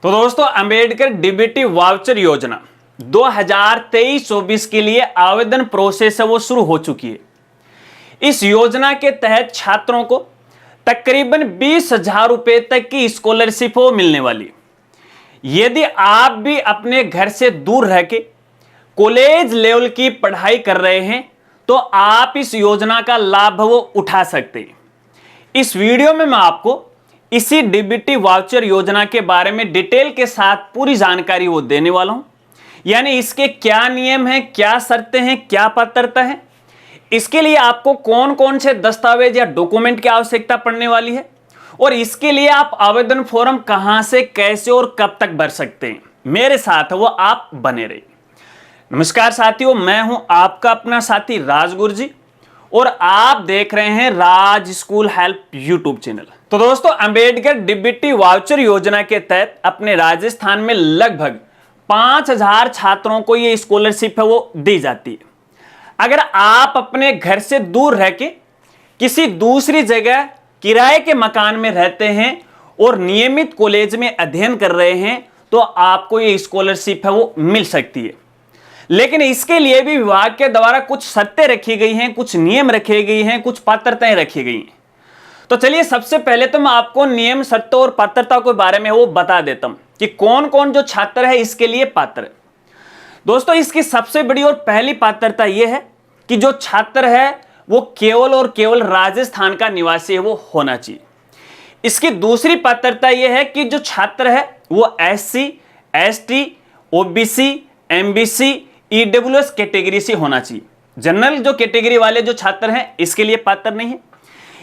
तो दोस्तों, Ambedkar DBT voucher योजना 2023-24 के लिए आवेदन प्रोसेस है वो शुरू हो चुकी है। इस योजना के तहत छात्रों को तकरीबन 20,000 रुपए तक की स्कॉलरशिप हो मिलने वाली। यदि आप भी अपने घर से दूर रह के कॉलेज लेवल की पढ़ाई कर रहे हैं तो आप इस योजना का लाभ वो उठा सकते हैं। इस वीडियो में मैं आपको इसी डीबीटी वाउचर योजना के बारे में डिटेल के साथ पूरी जानकारी वो देने वाला हूं। यानी इसके क्या नियम हैं, क्या शर्तें हैं, क्या पात्रता है, इसके लिए आपको कौन कौन से दस्तावेज या डॉक्यूमेंट की आवश्यकता पड़ने वाली है और इसके लिए आप आवेदन फॉर्म कहां से, कैसे और कब तक भर सकते हैं। मेरे साथ वो आप बने रहिए। नमस्कार साथियों, मैं हूं आपका अपना साथी राज गुरजी और आप देख रहे हैं राज स्कूल हेल्प यूट्यूब चैनल। तो दोस्तों, अंबेडकर डीबीटी वाउचर योजना के तहत अपने राजस्थान में लगभग 5,000 छात्रों को ये स्कॉलरशिप है वो दी जाती है। अगर आप अपने घर से दूर रह के किसी दूसरी जगह किराए के मकान में रहते हैं और नियमित कॉलेज में अध्ययन कर रहे हैं तो आपको ये स्कॉलरशिप है वो मिल सकती है। लेकिन इसके लिए भी विभाग के द्वारा कुछ शर्तें रखी गई हैं, कुछ नियम रखे गए हैं, कुछ पात्रताएं रखी गई हैं। तो चलिए, सबसे पहले तो मैं आपको नियम, शर्तों और पात्रता के बारे में वो बता देता हूं कि कौन कौन जो छात्र है इसके लिए पात्र है। दोस्तों, इसकी सबसे बड़ी और पहली पात्रता यह है कि जो छात्र है वो केवल और केवल राजस्थान का निवासी है वो होना चाहिए। इसकी दूसरी पात्रता यह है कि जो छात्र है वो SC, ST, OBC, MBC, EWS category से होना चाहिए। जनरल जो कैटेगरी वाले जो छात्र हैं इसके लिए पात्र नहीं है।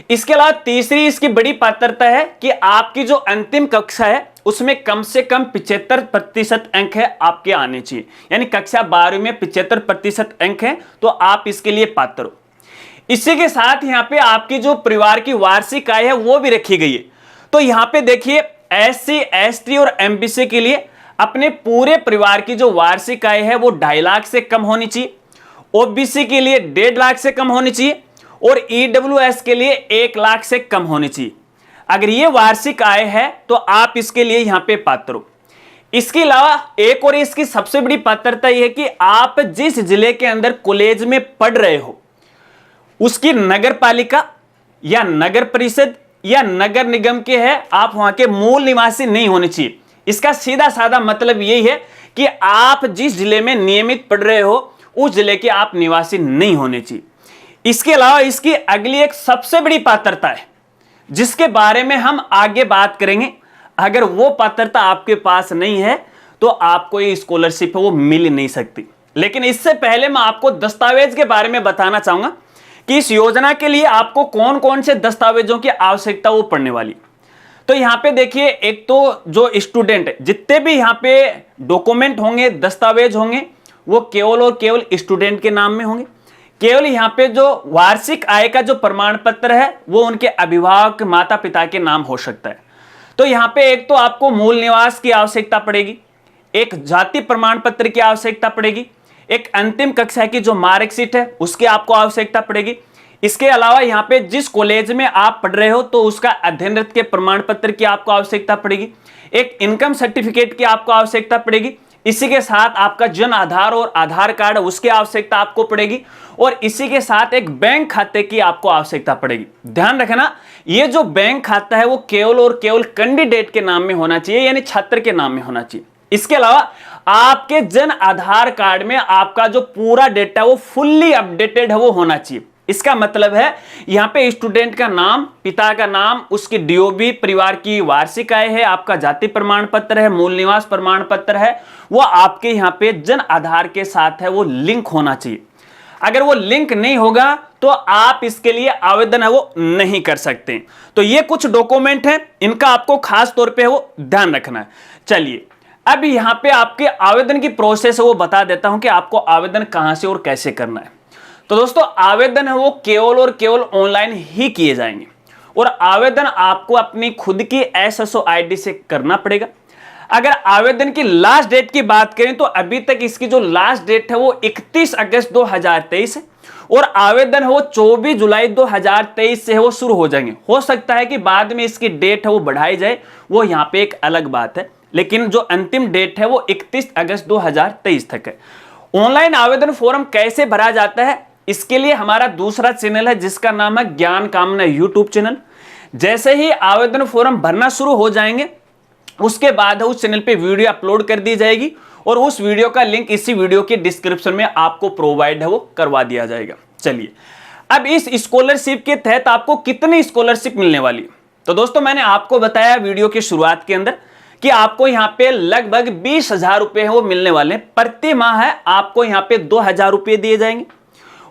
इसके अलावा तीसरी इसकी बड़ी पात्रता है कि आपकी जो अंतिम कक्षा है उसमें कम से कम 75% अंक है आपके आने चाहिए। यानी कक्षा 12वीं में 75% अंक है तो आप इसके लिए पात्र हो। इसी के साथ यहाँ पे आपकी जो परिवार की वार्षिक आय है वो भी रखी गई है। तो यहाँ पे देखिए, SC, ST और MBC के लिए अपने पूरे परिवार की जो वार्षिक आय है वो 2.5 लाख से कम होनी चाहिए। OBC के लिए 1.5 लाख से कम होनी चाहिए और EWS के लिए 1 लाख से कम होनी चाहिए। अगर ये वार्षिक आय है तो आप इसके लिए यहां पे पात्र हो। इसके अलावा एक और इसकी सबसे बड़ी पात्रता यह है कि आप जिस जिले के अंदर कॉलेज में पढ़ रहे हो उसकी नगर पालिका या नगर परिषद या नगर निगम के है, आप वहां के मूल निवासी नहीं होने चाहिए। इसका सीधा साधा मतलब यही है कि आप जिस जिले में नियमित पढ़ रहे हो उस जिले के आप निवासी नहीं होने चाहिए। इसके अलावा इसकी अगली एक सबसे बड़ी पात्रता है जिसके बारे में हम आगे बात करेंगे। अगर वो पात्रता आपके पास नहीं है तो आपको ये स्कॉलरशिप वो मिल नहीं सकती। लेकिन इससे पहले मैं आपको दस्तावेज के बारे में बताना चाहूंगा कि इस योजना के लिए आपको कौन कौन से दस्तावेजों की आवश्यकता वो पड़ने वाली। तो यहाँ पे देखिए, एक तो जो स्टूडेंट, जितने भी यहाँ पे डॉक्यूमेंट होंगे, दस्तावेज होंगे, वो केवल और केवल स्टूडेंट के नाम में होंगे। केवल यहाँ पे जो वार्षिक आय का जो प्रमाण पत्र है वो उनके अभिभावक, माता पिता के नाम हो सकता है। तो यहाँ पे एक तो आपको मूल निवास की आवश्यकता पड़ेगी, एक जाति प्रमाण पत्र की आवश्यकता पड़ेगी, एक अंतिम कक्षा की जो मार्कशीट है उसकी आपको आवश्यकता पड़ेगी। इसके अलावा यहाँ पे जिस कॉलेज में आप पढ़ रहे हो तो उसका अध्ययनरत के प्रमाण पत्र की आपको आवश्यकता पड़ेगी, एक इनकम सर्टिफिकेट की आपको आवश्यकता पड़ेगी। इसी के साथ आपका जन आधार और आधार कार्ड उसकी आवश्यकता आपको पड़ेगी और इसी के साथ एक बैंक खाते की आपको आवश्यकता पड़ेगी। ध्यान रखना, ये जो बैंक खाता है वो केवल और केवल कैंडिडेट के नाम में होना चाहिए, यानी छात्र के नाम में होना चाहिए। इसके अलावा आपके जन आधार कार्ड में आपका जो पूरा डेटा वो फुल्ली अपडेटेड है वो होना चाहिए। इसका मतलब है यहां पे स्टूडेंट का नाम, पिता का नाम, उसकी DOB, परिवार की वार्षिक आय है, आपका जाति प्रमाण पत्र है, मूल निवास प्रमाण पत्र है, वो आपके यहां पे जन आधार के साथ है वो लिंक होना चाहिए। अगर वो लिंक नहीं होगा तो आप इसके लिए आवेदन है वो नहीं कर सकते। तो ये कुछ डॉक्यूमेंट हैं, इनका आपको खास तौर पे वो ध्यान रखना है। चलिए, अब यहां पे आपके आवेदन की प्रोसेस है वो बता देता हूं कि आपको आवेदन कहां से और कैसे करना है। तो दोस्तों, आवेदन है वो केवल और केवल ऑनलाइन ही किए जाएंगे और आवेदन आपको अपनी खुद की SSO ID से करना पड़ेगा। अगर आवेदन की लास्ट डेट की बात करें तो अभी तक इसकी जो लास्ट डेट है वो 31 अगस्त 2023 है और आवेदन है वो 24 जुलाई 2023 से है वो शुरू हो जाएंगे। हो सकता है कि बाद में इसकी डेट है वो बढ़ाई जाए, वो यहाँ पे एक अलग बात है। लेकिन जो अंतिम डेट है वो 31 अगस्त 2023 तक है। ऑनलाइन आवेदन फॉर्म कैसे भरा जाता है, इसके लिए हमारा दूसरा चैनल है जिसका नाम है ज्ञान कामना यूट्यूब चैनल। जैसे ही आवेदन फॉर्म भरना शुरू हो जाएंगे उसके बाद उस चैनल पे वीडियो अपलोड कर दी जाएगी और उस वीडियो का लिंक इसी वीडियो के डिस्क्रिप्शन में आपको प्रोवाइड है वो करवा दिया जाएगा। चलिए, अब इस स्कॉलरशिप के तहत आपको कितनी स्कॉलरशिप मिलने वाली है? तो दोस्तों मैंने आपको बताया वीडियो की शुरुआत के अंदर कि आपको यहां पे लगभग 20,000 रुपए है वो मिलने वाले हैं। प्रति माह है आपको यहां पे 2,000 रुपए दिए जाएंगे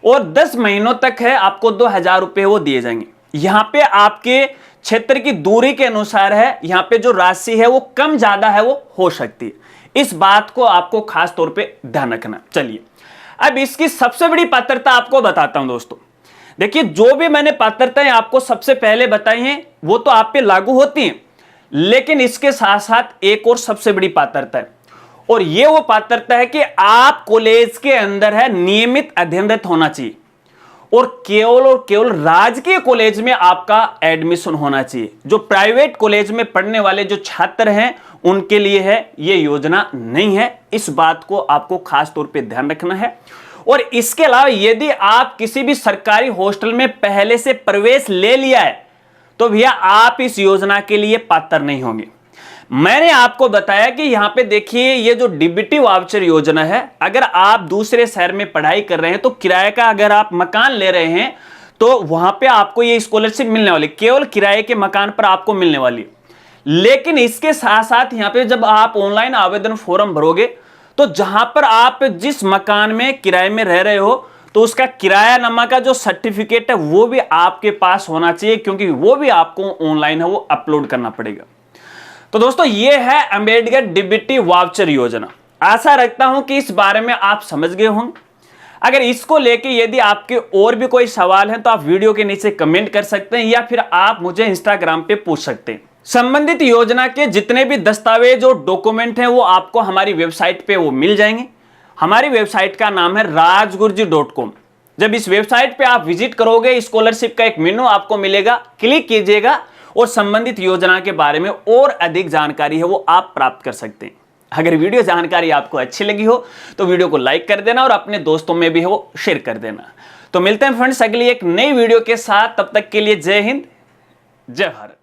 और 10 महीनों तक है आपको 2,000 रुपए वो दिए जाएंगे। यहां पे आपके क्षेत्र की दूरी के अनुसार है, यहां पे जो राशि है वो कम ज्यादा है वो हो सकती है, इस बात को आपको खास तौर पे ध्यान रखना। चलिए, अब इसकी सबसे बड़ी पात्रता आपको बताता हूं दोस्तों। देखिए, जो भी मैंने पात्रताएं आपको सबसे पहले बताई हैं वो तो आप पे लागू होती हैं, लेकिन इसके साथ साथ एक और सबसे बड़ी पात्रता है और ये वो पात्रता है कि आप कॉलेज के अंदर है नियमित अध्ययनरत होना चाहिए और केवल राजकीय कॉलेज में आपका एडमिशन होना चाहिए। जो प्राइवेट कॉलेज में पढ़ने वाले जो छात्र हैं उनके लिए है ये योजना नहीं है, इस बात को आपको खास तौर पे ध्यान रखना है। और इसके अलावा यदि आप किसी भी सरकारी हॉस्टल में पहले से प्रवेश ले लिया है तो भैया आप इस योजना के लिए पात्र नहीं होंगे। मैंने आपको बताया कि यहां पे देखिए, ये जो डीबीटी वाउचर योजना है, अगर आप दूसरे शहर में पढ़ाई कर रहे हैं तो किराए का अगर आप मकान ले रहे हैं तो वहां पे आपको ये स्कॉलरशिप मिलने वाली, केवल किराए के मकान पर आपको मिलने वाली। लेकिन इसके साथ साथ यहां पे जब आप ऑनलाइन आवेदन फॉर्म भरोगे तो जहां पर आप जिस मकान में किराए में रह रहे हो तो उसका किरायानामा का जो सर्टिफिकेट है वो भी आपके पास होना चाहिए, क्योंकि वो भी आपको ऑनलाइन है वो अपलोड करना पड़ेगा। तो दोस्तों, ये है अंबेडकर डीबीटी वाउचर योजना। आशा रखता हूं कि इस बारे में आप समझ गए होंगे। अगर इसको लेके यदि आपके और भी कोई सवाल है तो आप वीडियो के नीचे कमेंट कर सकते हैं या फिर आप मुझे इंस्टाग्राम पे पूछ सकते हैं। संबंधित योजना के जितने भी दस्तावेज और डॉक्यूमेंट हैं वो आपको हमारी वेबसाइट पे वो मिल जाएंगे। हमारी वेबसाइट का नाम है rajgurji.com। जब इस वेबसाइट पे आप विजिट करोगे, स्कॉलरशिप का एक मेनू आपको मिलेगा, क्लिक कीजिएगा और संबंधित योजना के बारे में और अधिक जानकारी है वो आप प्राप्त कर सकते हैं। अगर वीडियो जानकारी आपको अच्छी लगी हो तो वीडियो को लाइक कर देना और अपने दोस्तों में भी है वो शेयर कर देना। तो मिलते हैं फ्रेंड्स अगली एक नई वीडियो के साथ, तब तक के लिए जय हिंद, जय भारत।